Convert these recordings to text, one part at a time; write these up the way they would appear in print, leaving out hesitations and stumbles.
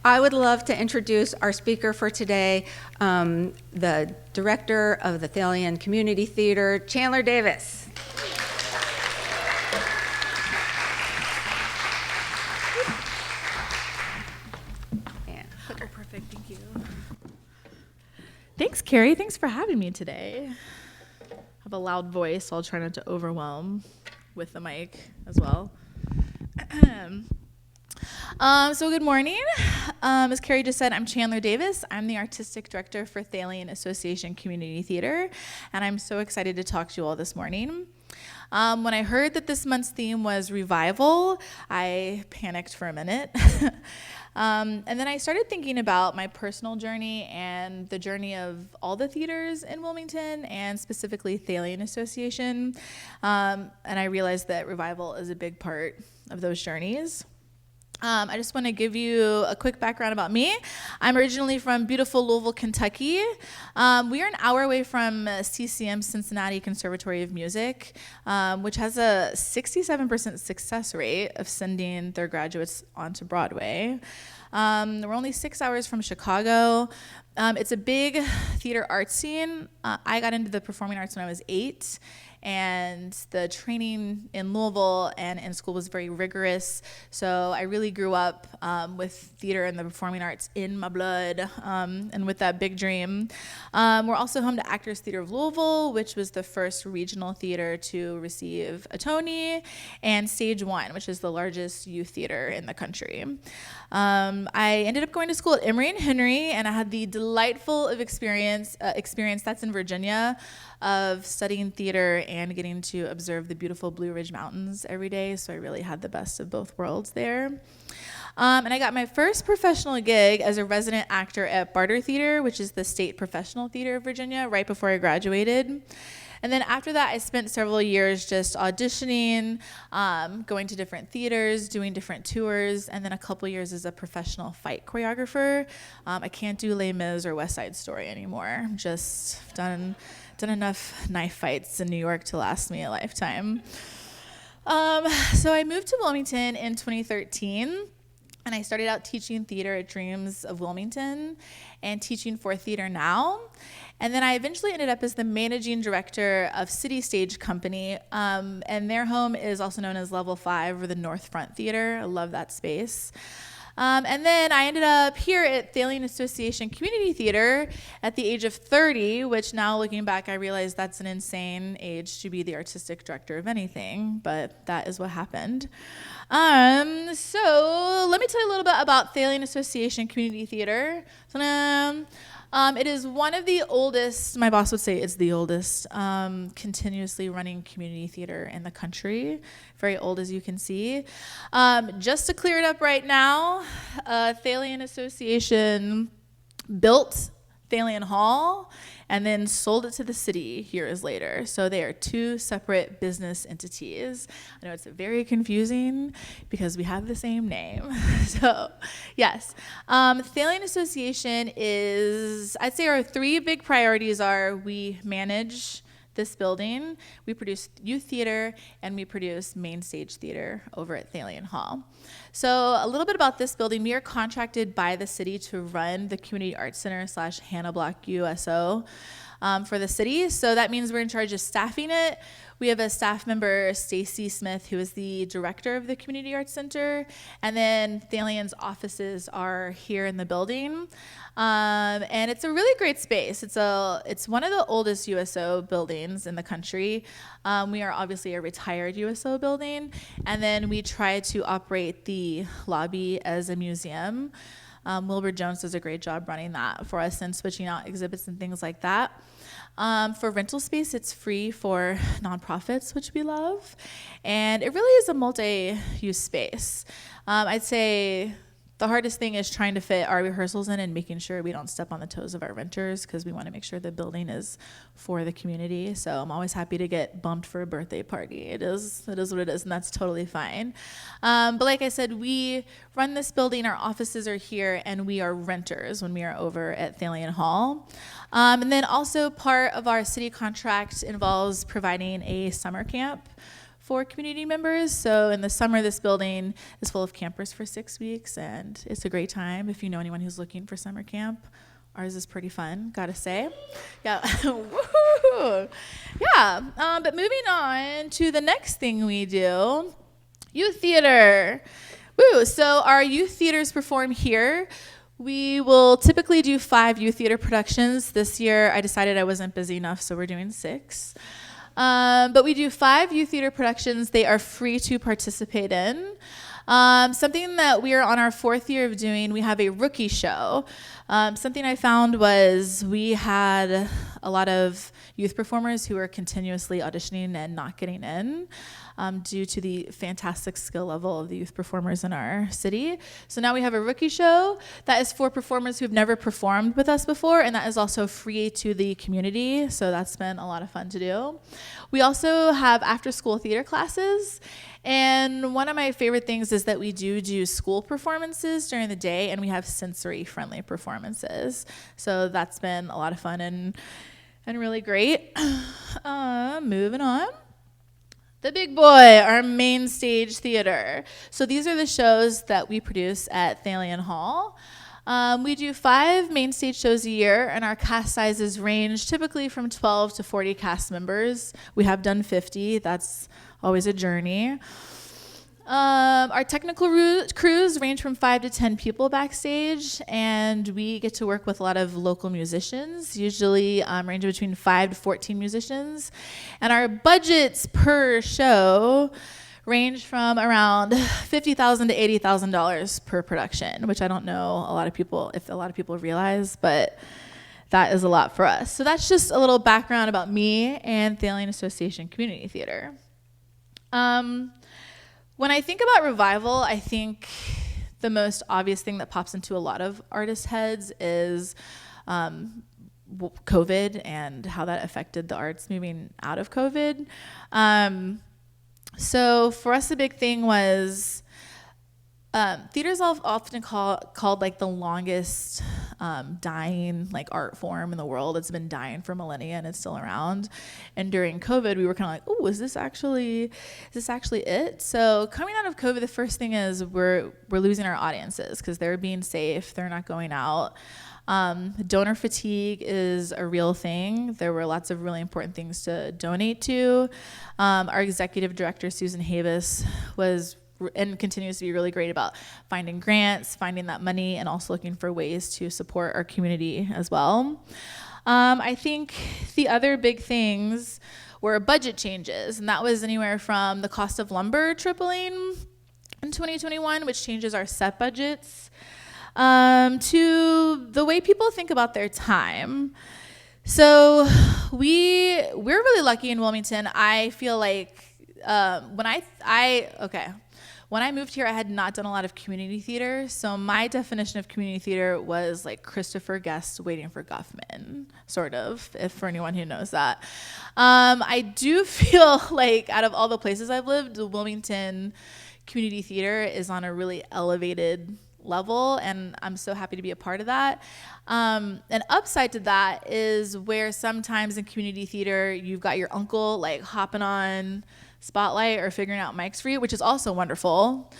I would love to introduce our speaker for today, the director of the Thalian Community Theater, Chandler Davis. Oh, perfect, thank you. Thanks, Carrie. Thanks for having me today. I have a loud voice, so I'll try not to overwhelm with the mic as well. So good morning. As Carrie just said, I'm Chandler Davis. I'm the artistic director for Thalian Association Community Theater, and I'm so excited to talk to you all this morning. When I heard that this month's theme was revival, I panicked for a minute. And then I started thinking about my personal journey and the journey of all the theaters in Wilmington and specifically Thalian Association. And I realized that revival is a big part of those journeys. I just want to give you a quick background about me. I'm originally from beautiful Louisville, Kentucky. We are an hour away from CCM, Cincinnati Conservatory of Music, which has a 67% success rate of sending their graduates onto Broadway. We're only 6 hours from Chicago. It's a big theater art scene. I got into the performing arts when I was 8. And the training in Louisville and in school was very rigorous. So I really grew up with theater and the performing arts in my blood and with that big dream. We're also home to Actors Theater of Louisville, which was the first regional theater to receive a Tony, and Stage One, which is the largest youth theater in the country. I ended up going to school at Emory and Henry, and I had the delightful experience that's in Virginia, of studying theater and getting to observe the beautiful Blue Ridge Mountains every day. So I really had the best of both worlds there. And I got my first professional gig as a resident actor at Barter Theater, which is the state professional theater of Virginia, right before I graduated. And then after that, I spent several years just auditioning, going to different theaters, doing different tours, and then a couple years as a professional fight choreographer. I can't do Les Mis or West Side Story anymore. Just done enough knife fights in New York to last me a lifetime. So I moved to Wilmington in 2013. And I started out teaching theater at Dreams of Wilmington and teaching for Theater Now. And then I eventually ended up as the managing director of City Stage Company. And their home is also known as Level 5 or the North Front Theater. I love that space. And then I ended up here at Thalian Association Community Theater at the age of 30, which now looking back, I realize that's an insane age to be the artistic director of anything, but that is what happened. So let me tell you a little bit about Thalian Association Community Theater. It is one of the oldest, my boss would say it's the oldest, continuously running community theater in the country. Very old, as you can see. Just to clear it up right now, Thalian Association built Thalian Hall and then sold it to the city years later. So they are two separate business entities. I know it's very confusing because we have the same name. So yes, Thalian Association is, I'd say our three big priorities are: we manage this building, we produce youth theater, and we produce main stage theater over at Thalian Hall. So a little bit about this building. We are contracted by the city to run the Community Arts Center / Hannah Block USO for the city. So that means we're in charge of staffing it. We have a staff member, Stacy Smith, who is the director of the Community Arts Center. And then Thalian's offices are here in the building. And it's a really great space. It's one of the oldest USO buildings in the country. We are obviously a retired USO building. And then we try to operate the lobby as a museum. Wilbur Jones does a great job running that for us and switching out exhibits and things like that. For rental space, it's free for nonprofits, which we love. And it really is a multi-use space. I'd say the hardest thing is trying to fit our rehearsals in and making sure we don't step on the toes of our renters, because we want to make sure the building is for the community. So I'm always happy to get bumped for a birthday party. It is what it is, and that's totally fine. But like I said, we run this building, our offices are here, and we are renters when we are over at Thalian Hall. And then also part of our city contract involves providing a summer camp for community members. So in the summer, this building is full of campers for 6 weeks, and it's a great time. If you know anyone who's looking for summer camp, ours is pretty fun, gotta say. Yeah, woohoo! Yeah, but moving on to the next thing we do, youth theater. Woo! So our youth theaters perform here. We will typically do 5 youth theater productions. This year, I decided I wasn't busy enough, so we're doing 6. But we do 5 youth theater productions. They are free to participate in. Something that we are on our 4th year of doing, we have a rookie show. Something I found was we had a lot of youth performers who were continuously auditioning and not getting in due to the fantastic skill level of the youth performers in our city. So now we have a rookie show that is for performers who've never performed with us before, and that is also free to the community. So that's been a lot of fun to do. We also have after-school theater classes. And one of my favorite things is that we do school performances during the day, and we have sensory-friendly performances. So that's been a lot of fun and really great. Moving on. The Big Boy, our main stage theater. So these are the shows that we produce at Thalian Hall. We do 5 main stage shows a year, and our cast sizes range typically from 12 to 40 cast members. We have done 50. That's always a journey. Our technical crews range from 5 to 10 people backstage, and we get to work with a lot of local musicians, usually range between 5 to 14 musicians. And our budgets per show range from around $50,000 to $80,000 per production, which I don't know if a lot of people realize, but that is a lot for us. So that's just a little background about me and Thalian Association Community Theater. When I think about revival, I think the most obvious thing that pops into a lot of artists' heads is COVID and how that affected the arts moving out of COVID. So for us, the big thing was theater's often called like the longest dying like art form in the world. It's been dying for millennia and it's still around. And during COVID, we were kind of like, oh, is this actually it? So coming out of COVID, the first thing is we're losing our audiences because they're being safe. They're not going out. Donor fatigue is a real thing. There were lots of really important things to donate to. Our executive director, Susan Havis, was and continues to be really great about finding grants, finding that money, and also looking for ways to support our community as well. I think the other big things were budget changes, and that was anywhere from the cost of lumber tripling in 2021, which changes our set budgets, to the way people think about their time. So we're really lucky in Wilmington. I feel like when I moved here, I had not done a lot of community theater. So my definition of community theater was like Christopher Guest waiting for Guffman, sort of, if for anyone who knows that. I do feel like out of all the places I've lived, the Wilmington community theater is on a really elevated level, and I'm so happy to be a part of that. An upside to that is where sometimes in community theater, you've got your uncle like hopping on Spotlight or figuring out mics for you, which is also wonderful.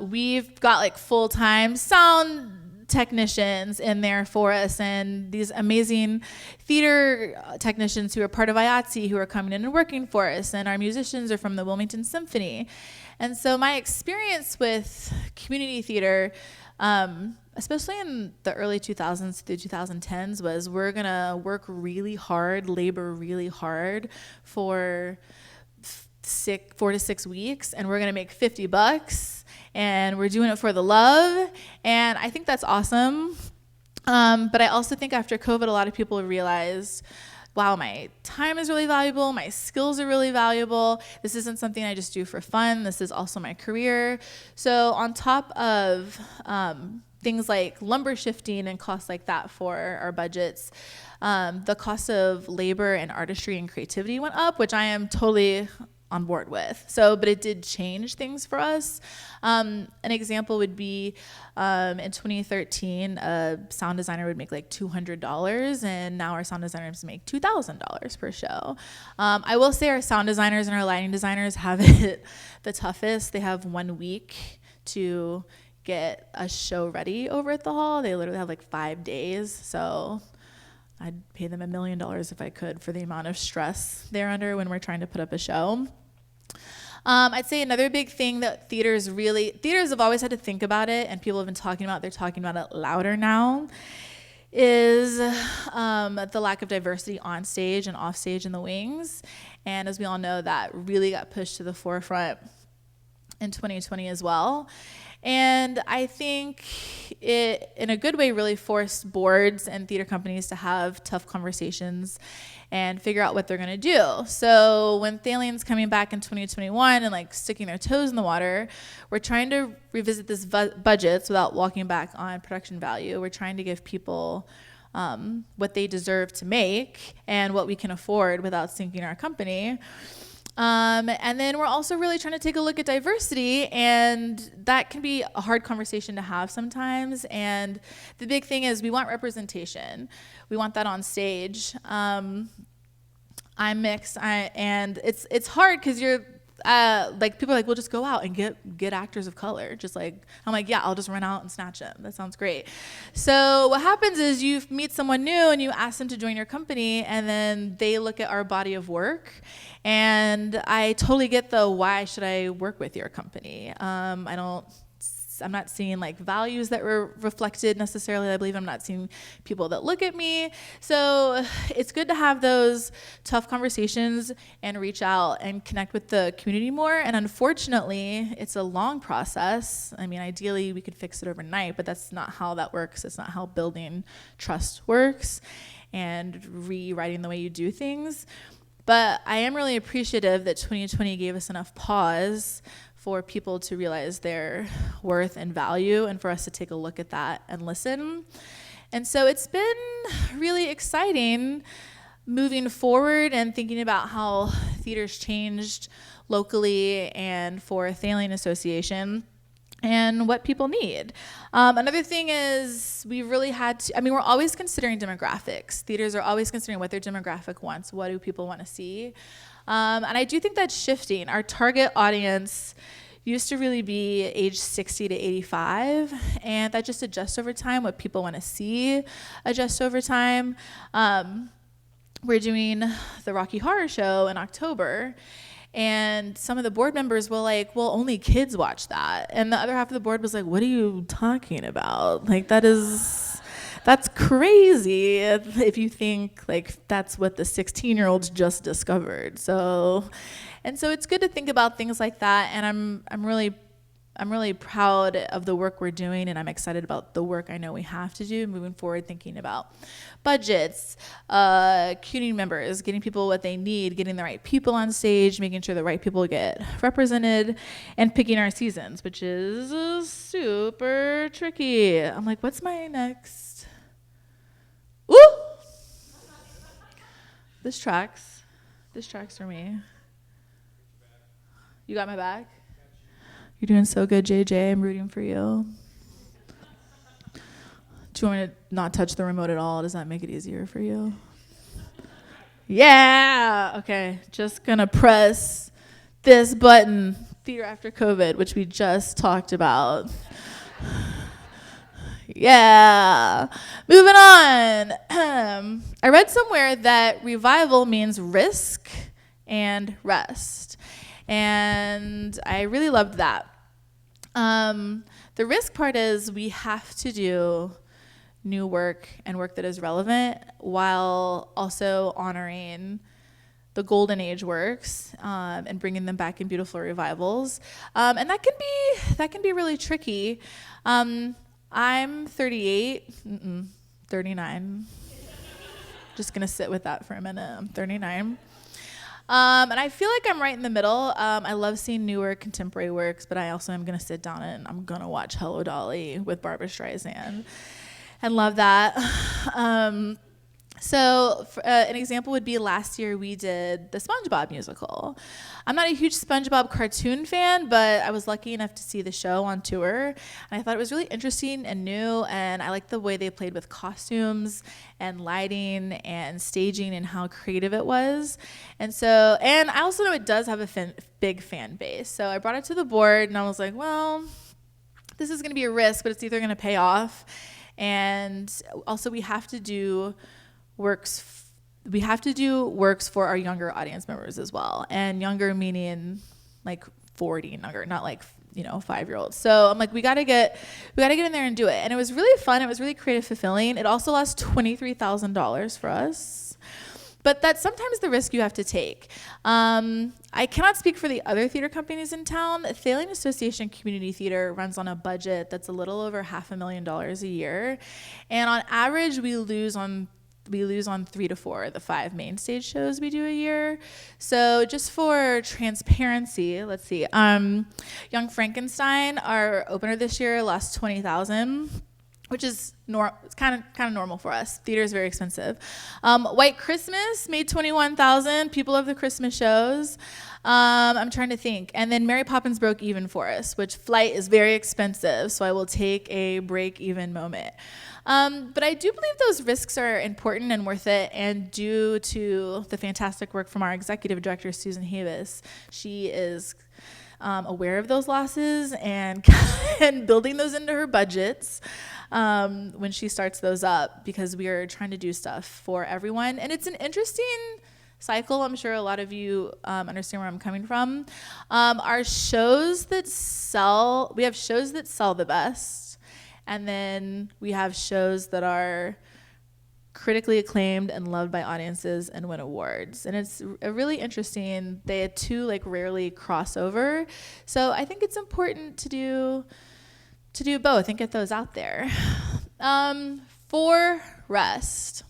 We've got like full-time sound technicians in there for us, and these amazing theater technicians who are part of IATSE who are coming in and working for us, and our musicians are from the Wilmington Symphony. And so my experience with community theater, especially in the early 2000s through 2010s, was we're gonna work really hard, labor really hard for 4 to 6 weeks, and we're gonna make $50, and we're doing it for the love, and I think that's awesome. But I also think after COVID, a lot of people realized, wow, my time is really valuable, my skills are really valuable. This isn't something I just do for fun. This is also my career. So on top of things like lumber shifting and costs like that for our budgets, the cost of labor and artistry and creativity went up, which I am totally on board with. So, but it did change things for us. An example would be in 2013, a sound designer would make like $200, and now our sound designers make $2,000 per show. I will say our sound designers and our lighting designers have it the toughest. They have 1 week to get a show ready over at the hall. They literally have like 5 days. So I'd pay them $1 million if I could for the amount of stress they're under when we're trying to put up a show. I'd say another big thing that theaters have always had to think about it, and people have been talking about, they're talking about it louder now, is the lack of diversity on stage and off stage in the wings. And as we all know, that really got pushed to the forefront in 2020 as well. And I think it, in a good way, really forced boards and theater companies to have tough conversations and figure out what they're going to do. So when Thalian's coming back in 2021 and like sticking their toes in the water, we're trying to revisit this budgets without walking back on production value. We're trying to give people what they deserve to make and what we can afford without sinking our company. And then we're also really trying to take a look at diversity, and that can be a hard conversation to have sometimes. And the big thing is we want representation. We want that on stage. I'm mixed, and it's hard because you're like, people are like, well, just go out and get actors of color. Just like, I'm like, yeah, I'll just run out and snatch them. That sounds great. So what happens is you meet someone new and you ask them to join your company, and then they look at our body of work. And I totally get the why should I work with your company? I'm not seeing like values that were reflected necessarily. I believe I'm not seeing people that look at me. So it's good to have those tough conversations and reach out and connect with the community more. And unfortunately, it's a long process. I mean, ideally we could fix it overnight, but that's not how that works. It's not how building trust works and rewriting the way you do things. But I am really appreciative that 2020 gave us enough pause for people to realize their worth and value, and for us to take a look at that and listen. And so it's been really exciting moving forward and thinking about how theater's changed locally and for Thalian Association and what people need. Another thing is we've really had to, we're always considering demographics. Theaters are always considering what their demographic wants. What do people want to see? And I do think that's shifting. Our target audience used to really be age 60 to 85, and that just adjusts over time. What people want to see adjusts over time. We're doing the Rocky Horror Show in October, and some of the board members were like, well, only kids watch that. And the other half of the board was like, what are you talking about? Like, that's crazy if you think like that's what the 16-year-olds just discovered. So it's good to think about things like that. And I'm really proud of the work we're doing, and I'm excited about the work I know we have to do moving forward, thinking about budgets, community members, getting people what they need, getting the right people on stage, making sure the right people get represented, and picking our seasons, which is super tricky. I'm like, what's my next? Ooh! This tracks for me. You got my back? You're doing so good, JJ. I'm rooting for you. Do you want me to not touch the remote at all? Does that make it easier for you? Yeah! Okay, just gonna press this button, Theater After COVID, which we just talked about. Yeah. Moving on. I read somewhere that revival means risk and rest. And I really loved that. The risk part is we have to do new work and work that is relevant while also honoring the golden age works and bringing them back in beautiful revivals. And that can be really tricky. I'm 38, 39. Just gonna sit with that for a minute. I'm 39. And I feel like I'm right in the middle. I love seeing newer contemporary works, but I also am going to sit down and I'm going to watch Hello, Dolly with Barbra Streisand and love that. So an example would be last year we did the SpongeBob musical. I'm not a huge SpongeBob cartoon fan, but I was lucky enough to see the show on tour. And I thought it was really interesting and new, and I liked the way they played with costumes and lighting and staging and how creative it was. And I also know it does have a big fan base. So I brought it to the board and I was like, well, this is going to be a risk, but it's either going to pay off. And also we have to do works for our younger audience members as well, and younger meaning like 40 and younger, not like 5-year-olds. So I'm like, we gotta get in there and do it. And it was really fun. It was really creative, fulfilling. It also lost $23,000 for us, but that's sometimes the risk you have to take. I cannot speak for the other theater companies in town. Thalian Association Community Theater runs on a budget that's a little over $500,000 a year, and on average we lose on 3 to 4 of the 5 main stage shows we do a year. So just for transparency, let's see. Young Frankenstein, our opener this year, lost $20,000, which is it's kind of normal for us. Theater is very expensive. White Christmas made $21,000. People love the Christmas shows. I'm trying to think. And then Mary Poppins broke even for us, which flight is very expensive, so I will take a break even moment. But I do believe those risks are important and worth it, and due to the fantastic work from our executive director, Susan Davis. She is aware of those losses and building those into her budgets when she starts those up, because we are trying to do stuff for everyone. And it's an interesting cycle. I'm sure a lot of you understand where I'm coming from. We have shows that sell the best, and then we have shows that are critically acclaimed and loved by audiences and win awards. And it's really interesting. They two rarely cross over. So I think it's important to do both and get those out there. For rest.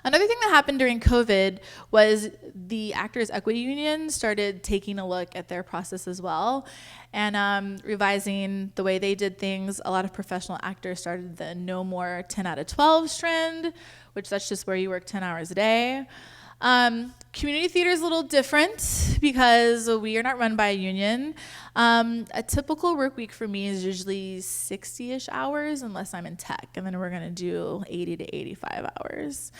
Another thing that happened during COVID was the Actors Equity Union started taking a look at their process as well, and revising the way they did things. A lot of professional actors started the no more 10 out of 12 trend, which that's just where you work 10 hours a day. Community theater is a little different because we are not run by a union. A typical work week for me is usually 60-ish hours, unless I'm in tech, and then we're going to do 80 to 85 hours.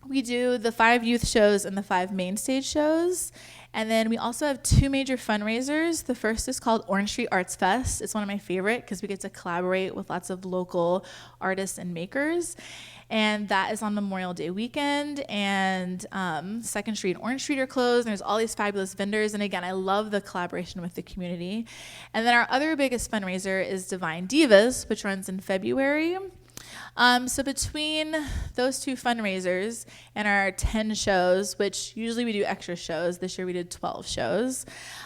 We do the 5 youth shows and the 5 main stage shows. And then we also have 2 major fundraisers. The first is called Orange Street Arts Fest. It's one of my favorite because we get to collaborate with lots of local artists and makers. And that is on Memorial Day weekend. And 2nd Street and Orange Street are closed. And there's all these fabulous vendors. And again, I love the collaboration with the community. And then our other biggest fundraiser is Divine Divas, which runs in February. So between those 2 fundraisers and our 10 shows, which usually we do extra shows, this year we did 12 shows,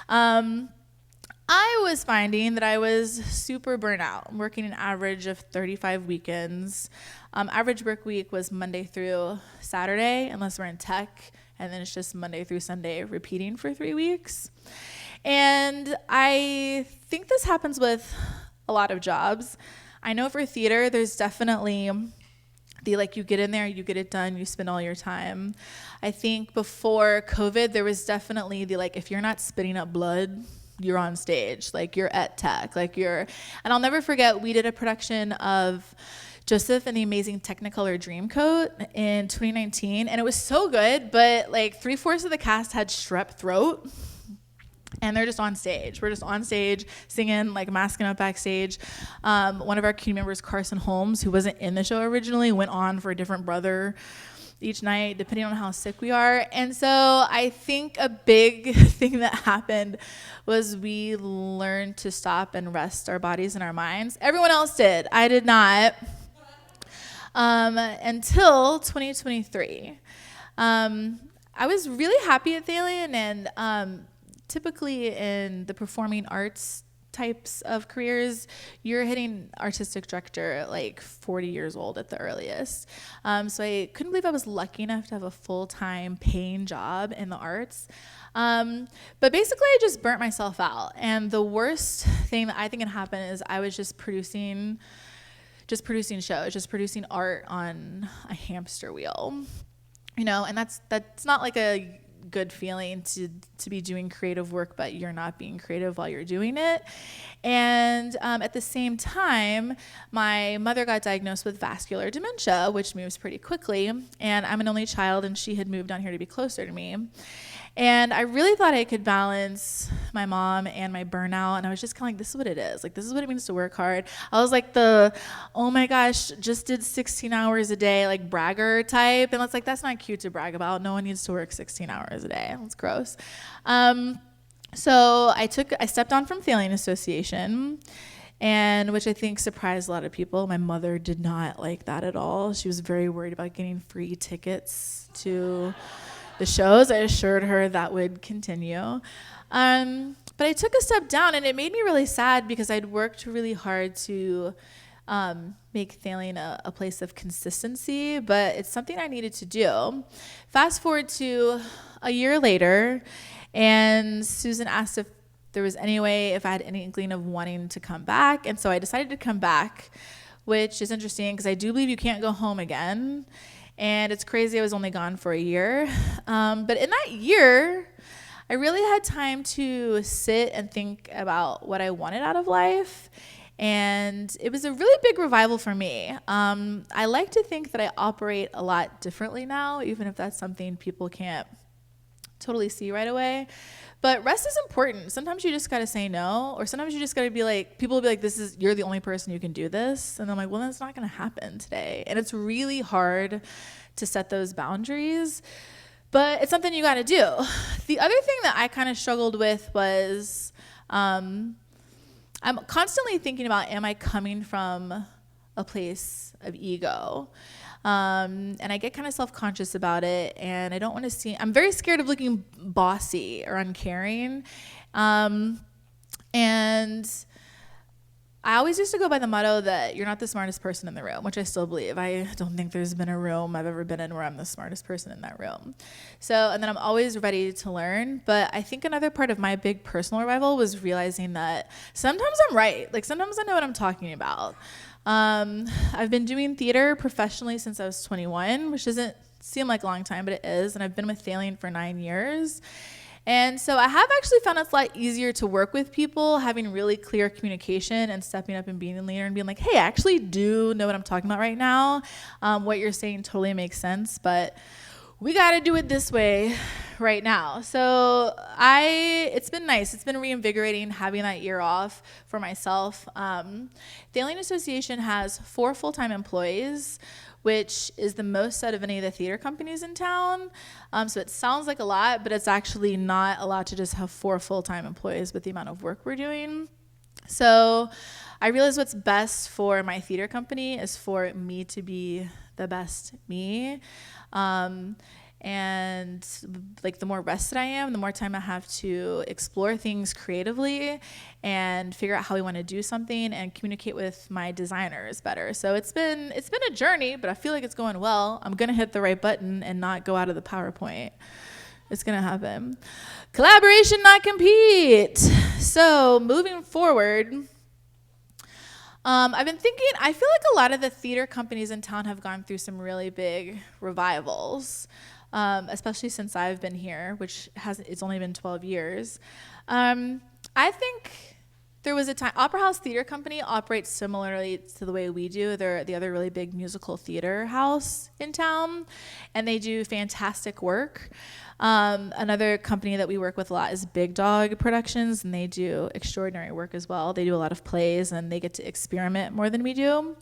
I was finding that I was super burnt out. I'm working an average of 35 weekends. Average work week was Monday through Saturday, unless we're in tech, and then it's just Monday through Sunday repeating for 3 weeks. And I think this happens with a lot of jobs. I know for theater, there's definitely you get in there, you get it done, you spend all your time. I think before COVID, there was definitely if you're not spitting up blood, you're on stage, you're at tech, and I'll never forget, we did a production of Joseph and the Amazing Technicolor Dreamcoat in 2019, and it was so good, but 3/4 of the cast had strep throat. And they're just on stage. We're just on stage singing, masking up backstage. One of our community members, Carson Holmes, who wasn't in the show originally, went on for a different brother each night, depending on how sick we are. And so I think a big thing that happened was we learned to stop and rest our bodies and our minds. Everyone else did. I did not. Until 2023. I was really happy at Thalian, and typically in the performing arts types of careers, you're hitting artistic director 40 years old at the earliest. So I couldn't believe I was lucky enough to have a full-time paying job in the arts. But basically I just burnt myself out. And the worst thing that I think can happen is I was just producing just producing shows, just producing art on a hamster wheel, and that's not like a good feeling to be doing creative work, but you're not being creative while you're doing it. And at the same time, my mother got diagnosed with vascular dementia, which moves pretty quickly. And I'm an only child, and she had moved down here to be closer to me. And I really thought I could balance my mom and my burnout. And I was just kind of like, this is what it is. Like, this is what it means to work hard. I was like oh my gosh, just did 16 hours a day, like bragger type. And it's like, that's not cute to brag about. No one needs to work 16 hours a day. That's gross. So I stepped on from Thalian Association, and which I think surprised a lot of people. My mother did not like that at all. She was very worried about getting free tickets to the shows. I assured her that would continue. But I took a step down, and it made me really sad because I'd worked really hard to make Thalian a place of consistency, but it's something I needed to do. Fast forward to a year later, and Susan asked if there was any way, if I had any inkling of wanting to come back, and so I decided to come back, which is interesting because I do believe you can't go home again. And it's crazy I was only gone for a year. But in that year, I really had time to sit and think about what I wanted out of life. And it was a really big revival for me. I like to think that I operate a lot differently now, even if that's something people can't totally see right away. But rest is important. Sometimes you just got to say no, or sometimes you just got to be like, people will be like, you're the only person who can do this. And I'm like, well, that's not going to happen today. And it's really hard to set those boundaries, but it's something you got to do. The other thing that I kind of struggled with was, I'm constantly thinking about, am I coming from a place of ego? And I get kind of self-conscious about it, and I don't want to I'm very scared of looking bossy or uncaring. And I always used to go by the motto that you're not the smartest person in the room, which I still believe. I don't think there's been a room I've ever been in where I'm the smartest person in that room. And then I'm always ready to learn. But I think another part of my big personal revival was realizing that sometimes I'm right. Like, sometimes I know what I'm talking about. I've been doing theater professionally since I was 21, which doesn't seem like a long time, but it is. And I've been with Thalian for 9 years. And so I have actually found it's a lot easier to work with people, having really clear communication and stepping up and being a leader and being like, hey, I actually do know what I'm talking about right now. What you're saying totally makes sense, but we got to do it this way right now. So it's been nice. It's been reinvigorating having that year off for myself. Thalian Association has 4 full-time employees, which is the most out of any of the theater companies in town. So it sounds like a lot, but it's actually not a lot to just have 4 full-time employees with the amount of work we're doing. So I realize what's best for my theater company is for me to be the best me. And like, the more rested I am, the more time I have to explore things creatively and figure out how we want to do something and communicate with my designers better. So it's been a journey, but I feel like it's going well. I'm going to hit the right button and not go out of the PowerPoint. It's going to happen. Collaboration, not compete. So moving forward, I've been thinking, I feel like a lot of the theater companies in town have gone through some really big revivals, especially since I've been here, which it's only been 12 years. I think there was a time, Opera House Theater Company operates similarly to the way we do. They're the other really big musical theater house in town, and they do fantastic work. Another company that we work with a lot is Big Dog Productions, and they do extraordinary work as well. They do a lot of plays, and they get to experiment more than we do.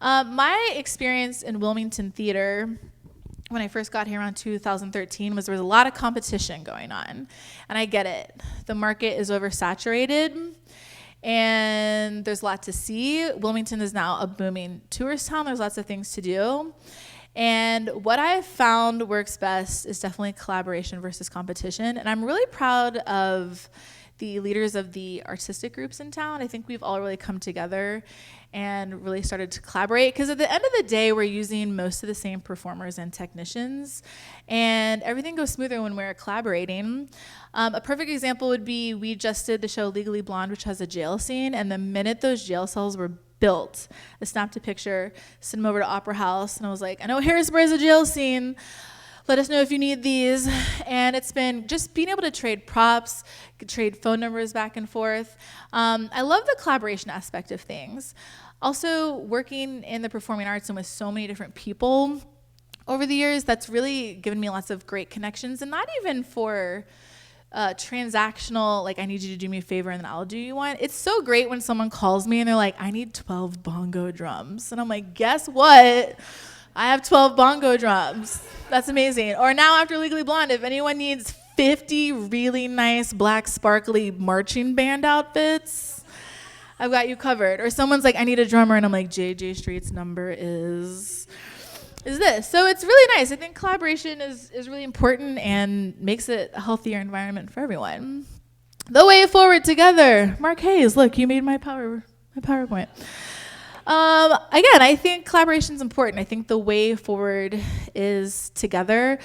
My experience in Wilmington theater when I first got here around 2013 was there was a lot of competition going on. And I get it. The market is oversaturated, and there's a lot to see. Wilmington is now a booming tourist town. There's lots of things to do. And what I've found works best is definitely collaboration versus competition. And I'm really proud of the leaders of the artistic groups in town. I think we've all really come together and really started to collaborate, because at the end of the day, we're using most of the same performers and technicians, and everything goes smoother when we're collaborating. A perfect example would be, we just did the show Legally Blonde, which has a jail scene, and the minute those jail cells were built. I snapped a picture, sent them over to Opera House, and I was like, I know Harrisburg is a jail scene. Let us know if you need these. And it's been just being able to trade props, trade phone numbers back and forth. I love the collaboration aspect of things. Also, working in the performing arts and with so many different people over the years, that's really given me lots of great connections, and not even for transactional, like I need you to do me a favor and then I'll do you one. It's so great when someone calls me and they're like, I need 12 bongo drums. And I'm like, guess what? I have 12 bongo drums. That's amazing. Or now after Legally Blonde, if anyone needs 50 really nice black sparkly marching band outfits, I've got you covered. Or someone's like, I need a drummer, and I'm like, JJ Street's number is this. So it's really nice. I think collaboration is really important and makes it a healthier environment for everyone. The way forward together. Mark Hayes, look, you made my PowerPoint. Again, I think collaboration is important. I think the way forward is together.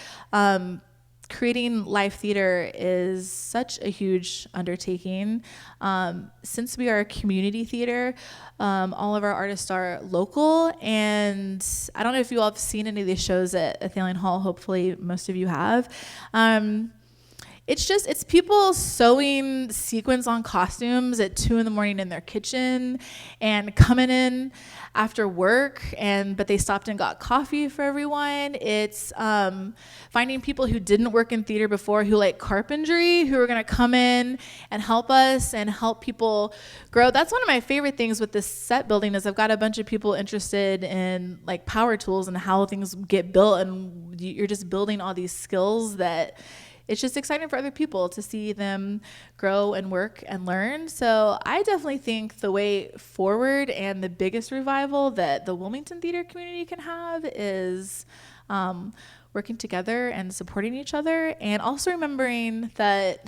Creating live theater is such a huge undertaking. Since we are a community theater, all of our artists are local, and I don't know if you all have seen any of these shows at Thalian Hall. Hopefully most of you have. It's people sewing sequins on costumes at 2 a.m. in their kitchen and coming in after work, but they stopped and got coffee for everyone. It's finding people who didn't work in theater before, who like carpentry, who are gonna come in and help us and help people grow. That's one of my favorite things with this set building is I've got a bunch of people interested in like power tools and how things get built, and you're just building all these skills that it's just exciting for other people to see them grow and work and learn. So I definitely think the way forward and the biggest revival that the Wilmington theater community can have is working together and supporting each other, and also remembering that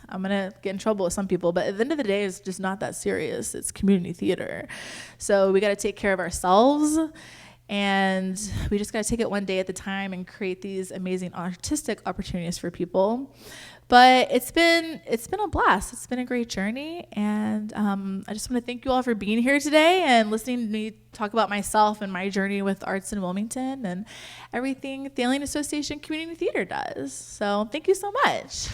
I'm going to get in trouble with some people, but at the end of the day, it's just not that serious. It's community theater. So we got to take care of ourselves, and we just got to take it one day at a time and create these amazing artistic opportunities for people. But it's been a blast. It's been a great journey, and I just want to thank you all for being here today and listening to me talk about myself and my journey with arts in Wilmington and everything Thalian Association Community Theater does. So thank you so much.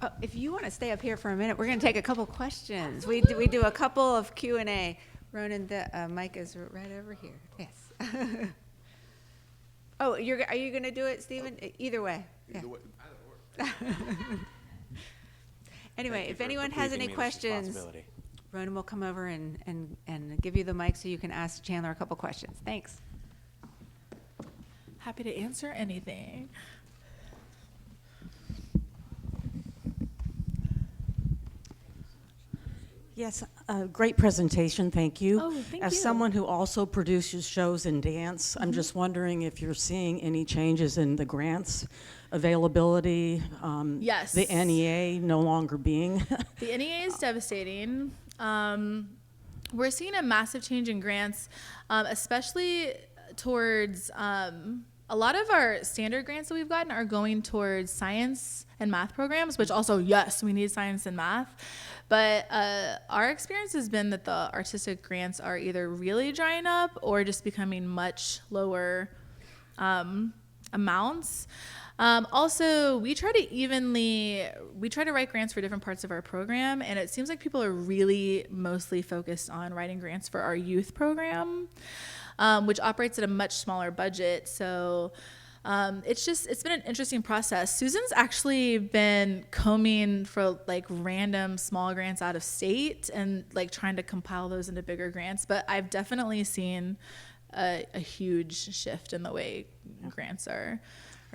Oh, if you want to stay up here for a minute, we're going to take a couple questions. We do a couple of Q&A. Ronan, the mic is right over here. Yes. Oh, are you going to do it, Stephen? Either way. Either way. Anyway, if anyone has any questions, Ronan will come over and give you the mic so you can ask Chandler a couple questions. Thanks. Happy to answer anything. Yes, great presentation, thank you. Oh, thank As you. someone who also produces shows and dance, I'm just wondering if you're seeing any changes in the grants availability, Yes. the NEA no longer being. The NEA is devastating. We're seeing a massive change in grants, especially towards a lot of our standard grants that we've gotten are going towards science and math programs, which also, yes, we need science and math. But our experience has been that the artistic grants are either really drying up or just becoming much lower amounts. Also, we try to write grants for different parts of our program, and it seems like people are really mostly focused on writing grants for our youth program, which operates at a much smaller budget. So it's been an interesting process. Susan's actually been combing for like random small grants out of state and like trying to compile those into bigger grants. But I've definitely seen a huge shift in the way grants are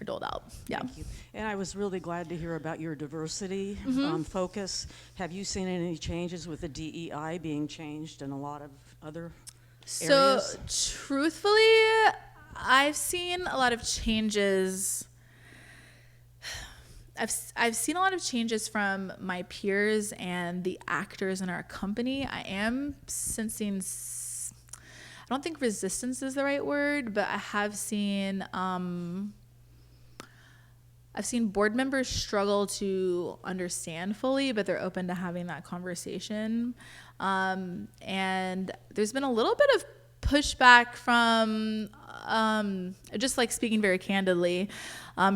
doled out. Yeah. Thank you. And I was really glad to hear about your diversity focus. Have you seen any changes with the DEI being changed in a lot of other areas? So truthfully, I've seen a lot of changes. I've seen a lot of changes from my peers and the actors in our company. I am sensing, don't think resistance is the right word, but I have seen I've seen board members struggle to understand fully, but they're open to having that conversation. And there's been a little bit of pushback from, just like speaking very candidly,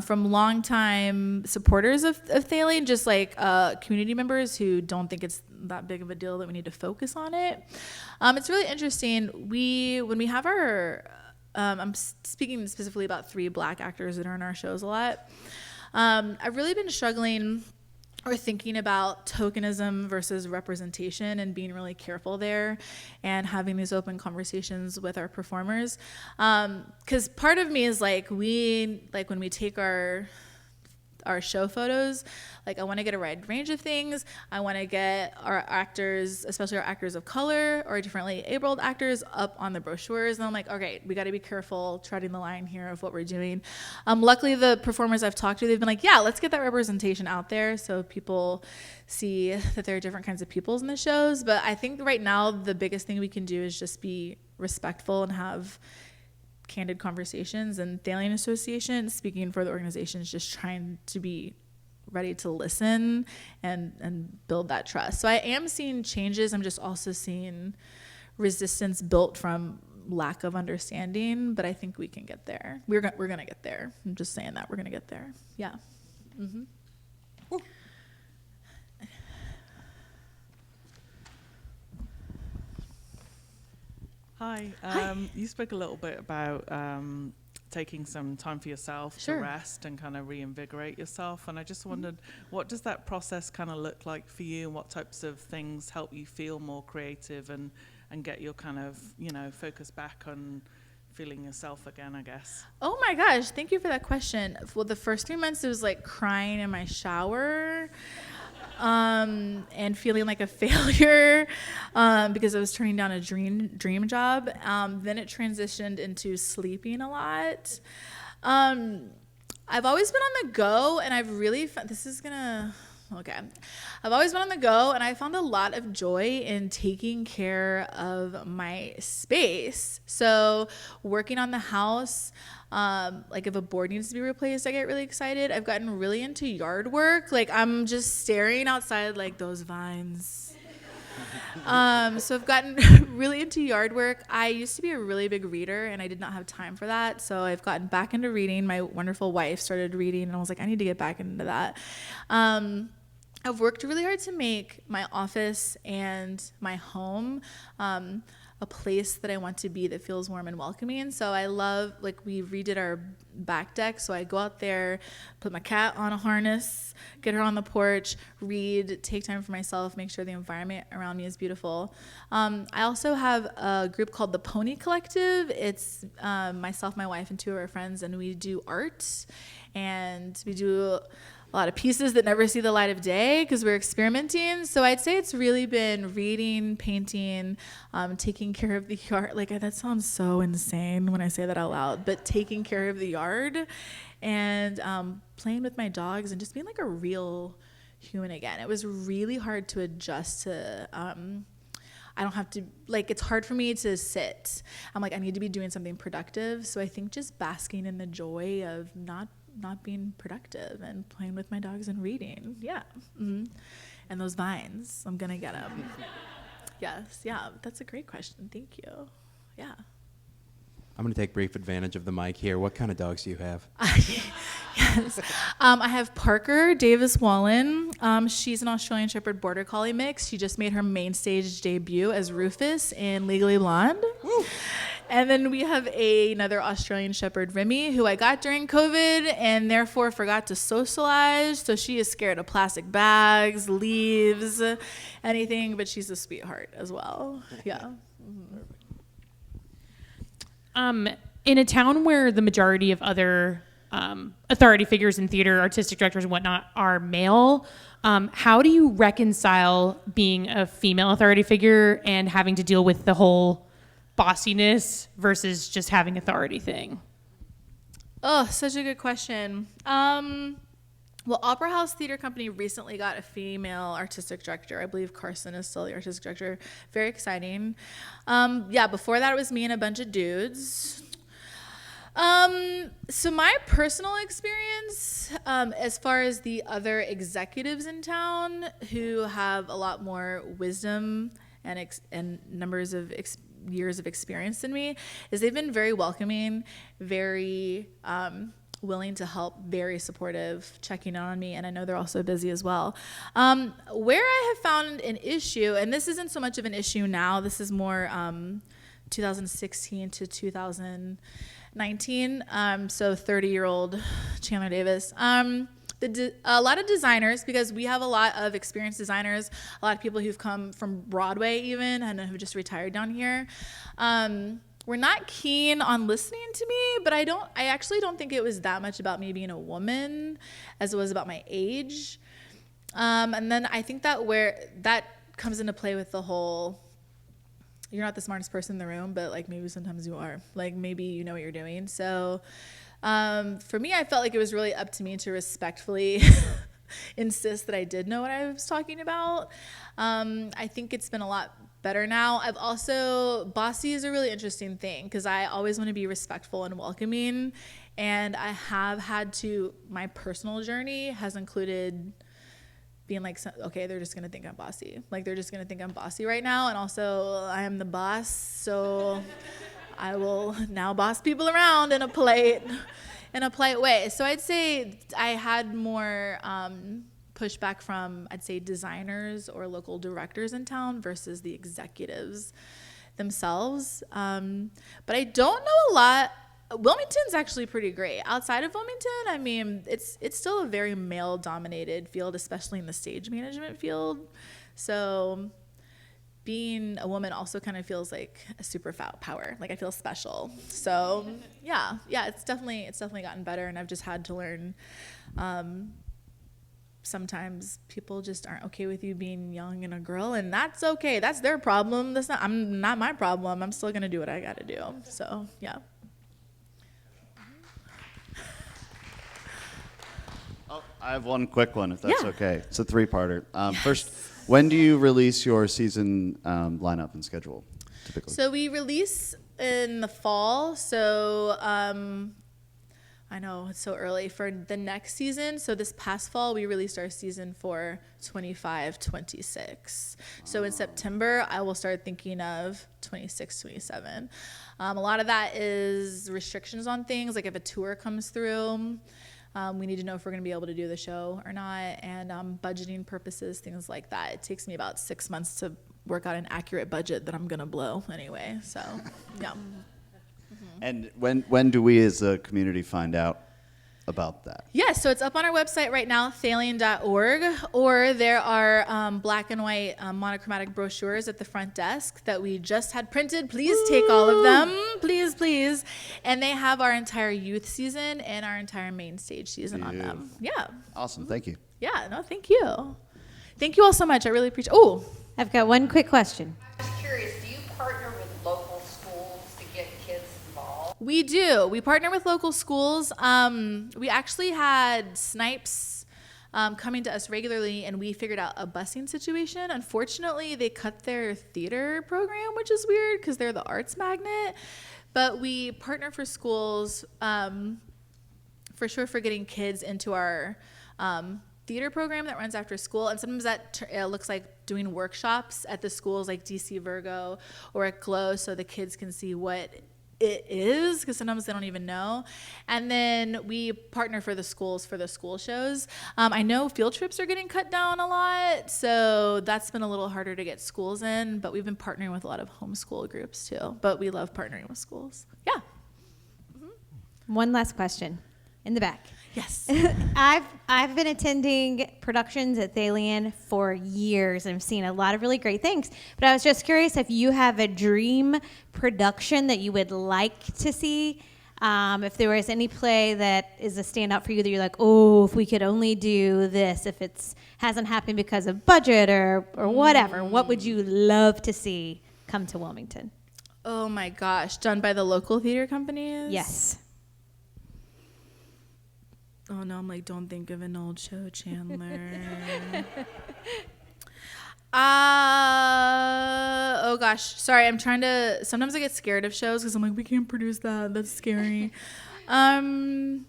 from longtime supporters of Thalian, just like community members who don't think it's that big of a deal that we need to focus on it. It's really interesting. When we have our, I'm speaking specifically about 3 Black actors that are in our shows a lot. I've really been struggling or thinking about tokenism versus representation and being really careful there and having these open conversations with our performers. Because part of me is like, when we take our show photos, like I want to get a wide range of things. I want to get our actors, especially our actors of color or differently abled actors, up on the brochures. And I'm like, okay, we got to be careful treading the line here of what we're doing. Luckily, the performers I've talked to, they've been like, yeah, let's get that representation out there so people see that there are different kinds of peoples in the shows. But I think right now the biggest thing we can do is just be respectful and have candid conversations. And Thalian Association, speaking for the organization, is just trying to be ready to listen and build that trust. So I am seeing changes. I'm just also seeing resistance built from lack of understanding, but I think we can get there. We're going to get there. I'm just saying that we're going to get there. Yeah. Mm-hmm. Hi. You spoke a little bit about taking some time for yourself Sure. to rest and kind of reinvigorate yourself. And I just wondered, what does that process kind of look like for you, and what types of things help you feel more creative and get your kind of, focus back on feeling yourself again, I guess? Oh my gosh, thank you for that question. Well, the first 3 months, it was like crying in my shower. And feeling like a failure because I was turning down a dream job. Then it transitioned into sleeping a lot. I've always been on the go, and I've really I've always been on the go, and I found a lot of joy in taking care of my space. So working on the house, like if a board needs to be replaced, I get really excited. I've gotten really into yard work. Like I'm just staring outside like those vines. So I've gotten really into yard work. I used to be a really big reader, and I did not have time for that. So I've gotten back into reading. My wonderful wife started reading, and I was like, I need to get back into that. I've worked really hard to make my office and my home a place that I want to be that feels warm and welcoming. So I love, we redid our back deck. So I go out there, put my cat on a harness, get her on the porch, read, take time for myself, make sure the environment around me is beautiful. I also have a group called the Pony Collective. It's myself, my wife, and 2 of our friends, and we do art, and we do a lot of pieces that never see the light of day because we're experimenting. So I'd say it's really been reading, painting, taking care of the yard. That sounds so insane when I say that out loud, but taking care of the yard and playing with my dogs and just being like a real human again. It was really hard to adjust to, I don't have to, it's hard for me to sit. I'm like, I need to be doing something productive. So I think just basking in the joy of not being productive and playing with my dogs and reading. Yeah. Mm-hmm. And those vines, I'm going to get them. Yes. Yeah. That's a great question. Thank you. Yeah. I'm going to take brief advantage of the mic here. What kind of dogs do you have? Yes. I have Parker Davis Wallen. She's an Australian Shepherd Border Collie mix. She just made her main stage debut as Rufus in Legally Blonde. Woo. And then we have another Australian Shepherd, Remy, who I got during COVID and therefore forgot to socialize. So she is scared of plastic bags, leaves, anything, but she's a sweetheart as well. Yeah. In a town where the majority of other authority figures in theater, artistic directors and whatnot are male, how do you reconcile being a female authority figure and having to deal with the whole bossiness versus just having authority thing? Oh, such a good question. Well, Opera House Theater Company recently got a female artistic director. I believe Carson is still the artistic director. Very exciting. Yeah, before that it was me and a bunch of dudes. So my personal experience, as far as the other executives in town who have a lot more wisdom and numbers of years of experience than me, is they've been very welcoming, very willing to help, very supportive, checking in on me, and I know they're also busy as well. Where I have found an issue, and this isn't so much of an issue now, this is more 2016 to 2019, so 30-year-old Chandler Davis. A lot of designers, because we have a lot of experienced designers, a lot of people who've come from Broadway even and have just retired down here. We're not keen on listening to me, but I actually don't think it was that much about me being a woman as it was about my age. And then I think that where that comes into play with the whole, you're not the smartest person in the room, but like maybe sometimes you are. Like maybe you know what you're doing. So for me, I felt like it was really up to me to respectfully insist that I did know what I was talking about. I think it's been a lot better now. I've also, bossy is a really interesting thing because I always want to be respectful and welcoming. And I have had to, my personal journey has included being like, okay, they're just going to think I'm bossy. Like they're just going to think I'm bossy right now. And also I am the boss. So I will now boss people around in a polite way. So I'd say I had more pushback from, I'd say, designers or local directors in town versus the executives themselves. But I don't know a lot. Wilmington's actually pretty great. Outside of Wilmington, I mean, it's still a very male-dominated field, especially in the stage management field. So being a woman also kind of feels like a superpower. Like I feel special. So yeah, it's definitely gotten better, and I've just had to learn. Sometimes people just aren't okay with you being young and a girl, and that's okay. That's their problem. I'm not my problem. I'm still gonna do what I gotta do. So yeah. Oh, I have one quick one, if that's okay. It's a three-parter. First, when do you release your season lineup and schedule, typically? So we release in the fall. So I know it's so early for the next season. So this past fall, we released our season for 25-26. So in September, I will start thinking of 26-27. A lot of that is restrictions on things, like if a tour comes through. We need to know if we're going to be able to do the show or not, and budgeting purposes, things like that. It takes me about 6 months to work out an accurate budget that I'm going to blow anyway. So, yeah. And when do we as a community find out about that? Yeah, so it's up on our website right now, Thalian.org, or there are black and white monochromatic brochures at the front desk that we just had printed. Please take all of them, please, please. And they have our entire youth season and our entire main stage season on them. Yeah. Awesome, thank you. Yeah, no, thank you. Thank you all so much. I really appreciate. I've got one quick question. I'm just curious, do you partner with local schools to get kids involved? We do. We partner with local schools. We actually had Snipes coming to us regularly, and we figured out a busing situation. Unfortunately, they cut their theater program, which is weird because they're the arts magnet. But we partner for schools, for sure, for getting kids into our theater program that runs after school, and sometimes that looks like doing workshops at the schools like DC Virgo or at Glow, so the kids can see what it is, because sometimes they don't even know. And then we partner for the schools for the school shows. I know field trips are getting cut down a lot, so that's been a little harder to get schools in, but we've been partnering with a lot of homeschool groups too. But we love partnering with schools. Yeah. One last question in the back. Yes. I've been attending productions at Thalian for years, and I've seen a lot of really great things. But I was just curious if you have a dream production that you would like to see. If there was any play that is a standout for you that you're like, oh, if we could only do this, if it's hasn't happened because of budget or whatever, what would you love to see come to Wilmington? Oh my gosh, done by the local theater companies? Yes. Oh no, I'm like, don't think of an old show, Chandler. Oh gosh, sorry. Sometimes I get scared of shows because I'm like, we can't produce that. That's scary. Sorry,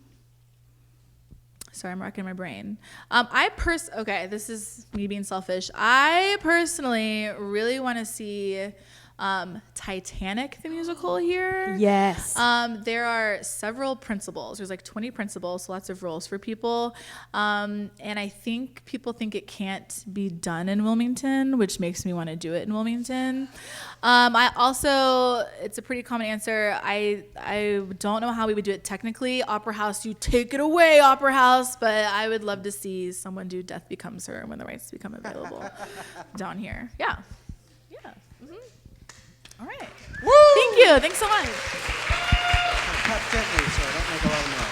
I'm racking my brain. Okay, this is me being selfish. I personally really want to see Titanic the musical here. Yes. There are several principals. There's like 20 principals, so lots of roles for people. And I think people think it can't be done in Wilmington, which makes me want to do it in Wilmington. It's a pretty common answer. I don't know how we would do it technically. Opera House, you take it away, Opera House. But I would love to see someone do Death Becomes Her when the rights become available down here. Yeah. All right. Woo! Thank you. Thanks so much. Clap gently so I don't make a lot of noise.